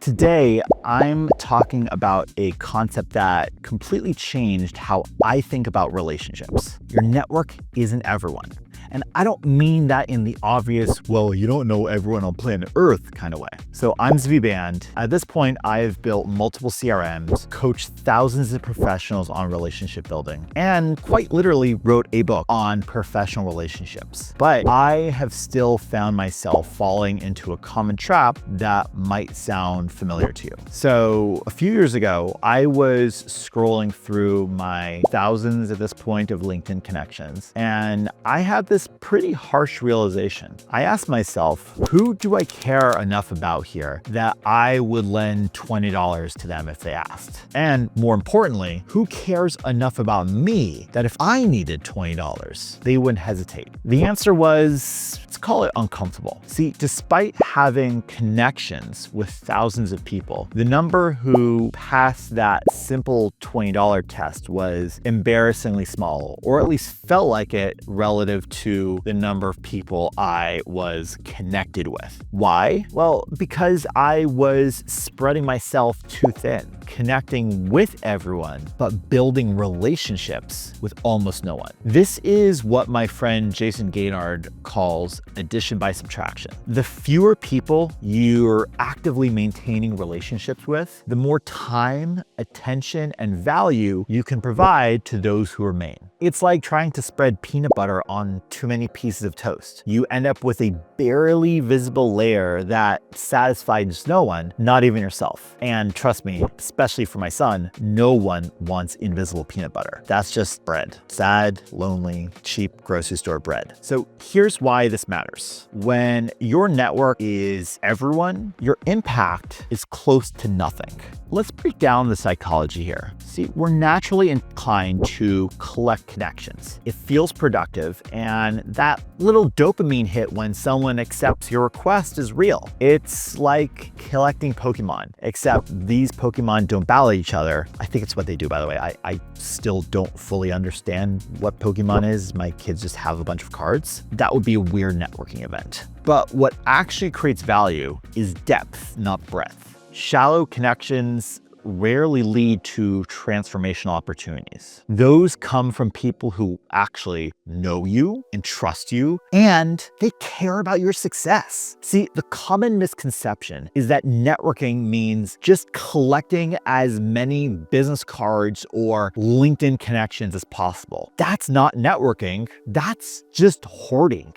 Today, I'm talking about a concept that completely changed how I think about relationships. Your network isn't everyone. And I don't mean that in the obvious, well, you don't know everyone on planet Earth kind of way. So I'm Zvi Band. At this point, I've built multiple CRMs, coached thousands of professionals on relationship building, and quite literally wrote a book on professional relationships. But I have still found myself falling into a common trap that might sound familiar to you. So a few years ago, I was scrolling through my thousands at this point of LinkedIn connections, and I had this pretty harsh realization. I asked myself, who do I care enough about here that I would lend $20 to them if they asked? And more importantly, who cares enough about me that if I needed $20, they wouldn't hesitate? The answer was, let's call it uncomfortable. See, despite having connections with thousands of people, the number who passed that simple $20 test was embarrassingly small, or at least felt like it relative to the number of people I was connected with. Why? Well, because I was spreading myself too thin, connecting with everyone, but building relationships with almost no one. This is what my friend Jason Gaynard calls addition by subtraction. The fewer people you're actively maintaining relationships with, the more time, attention, and value you can provide to those who remain. It's like trying to spread peanut butter on too many pieces of toast. You end up with a barely visible layer that satisfies no one, not even yourself. And trust me, especially for my son, no one wants invisible peanut butter. That's just bread. Sad, lonely, cheap grocery store bread. So here's why this matters. When your network is everyone, your impact is close to nothing. Let's break down the psychology here. See, we're naturally inclined to collect connections. It feels productive, and that little dopamine hit when someone accepts your request is real. It's like collecting Pokemon, except these Pokemon don't battle each other. I think it's what they do, by the way. I still don't fully understand what Pokemon is. My kids just have a bunch of cards. That would be a weird networking event. But what actually creates value is depth, not breadth. Shallow connections rarely lead to transformational opportunities. Those come from people who actually know you and trust you, and they care about your success. See, the common misconception is that networking means just collecting as many business cards or LinkedIn connections as possible. That's not networking, that's just hoarding.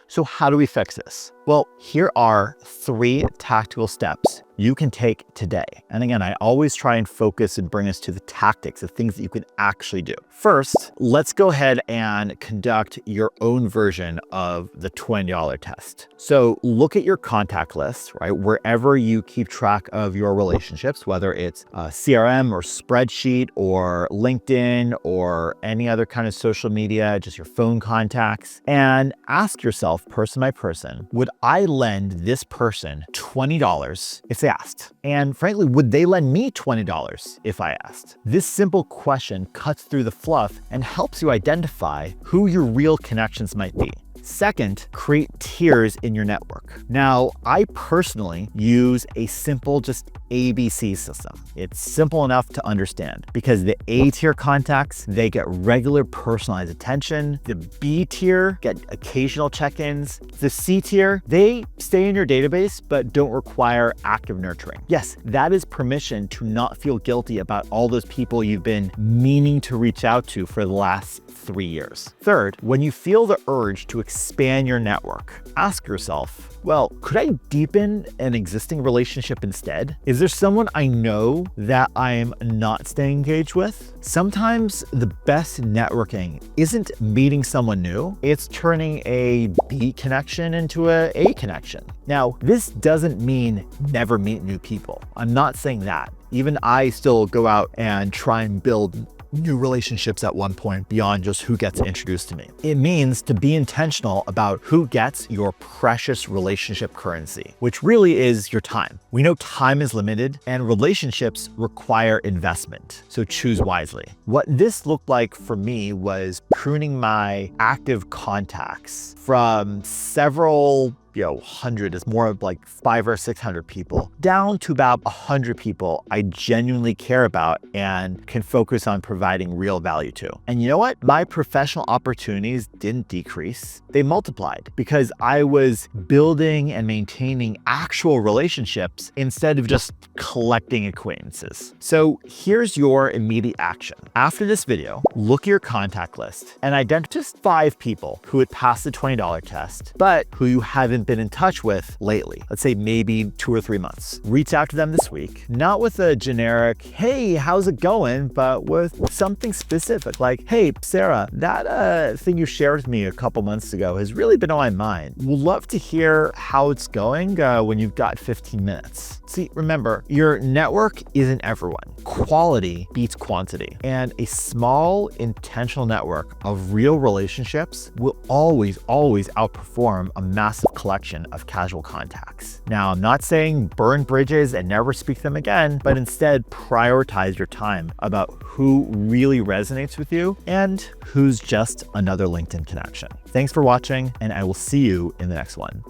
So how do we fix this? Well, here are 3 tactical steps you can take today. And again, I always try and focus and bring us to the tactics, the things that you can actually do. First, let's go ahead and conduct your own version of the $20 test. So look at your contact list, right? Wherever you keep track of your relationships, whether it's a CRM or spreadsheet or LinkedIn or any other kind of social media, just your phone contacts, and ask yourself, person by person, would I lend this person $20 if they asked? And frankly, would they lend me $20 if I asked? This simple question cuts through the fluff and helps you identify who your real connections might be. Second, create tiers in your network. Now, I personally use a simple just ABC system. It's simple enough to understand because the A tier contacts, they get regular personalized attention. The B tier get occasional check-ins. The C tier, they stay in your database but don't require active nurturing. Yes, that is permission to not feel guilty about all those people you've been meaning to reach out to for the last 3 years. Third, when you feel the urge to expand your network, ask yourself, well, could I deepen an existing relationship instead? Is there someone I know that I'm not staying engaged with? Sometimes the best networking isn't meeting someone new, it's turning a B connection into a A connection. Now, this doesn't mean never meet new people. I'm not saying that. Even I still go out and try and build new relationships at one point beyond just who gets introduced to me. It means to be intentional about who gets your precious relationship currency, which really is your time. We know time is limited and relationships require investment, so choose wisely. What this looked like for me was pruning my active contacts from several 100 is more of like 500 or 600 people, down to about 100 people I genuinely care about and can focus on providing real value to. And you know what? My professional opportunities didn't decrease. They multiplied because I was building and maintaining actual relationships instead of just collecting acquaintances. So here's your immediate action. After this video, look at your contact list and identify just 5 people who would pass the $20 test, but who you haven't been in touch with lately. Let's say maybe 2 or 3 months. Reach out to them this week, not with a generic, hey, how's it going? But with something specific like, hey, Sarah, that thing you shared with me a couple months ago has really been on my mind. We'd love to hear how it's going when you've got 15 minutes. See, remember, your network isn't everyone. Quality beats quantity. And a small, intentional network of real relationships will always outperform a massive collection of casual contacts. Now, I'm not saying burn bridges and never speak to them again, but instead prioritize your time about who really resonates with you and who's just another LinkedIn connection. Thanks for watching, and I will see you in the next one.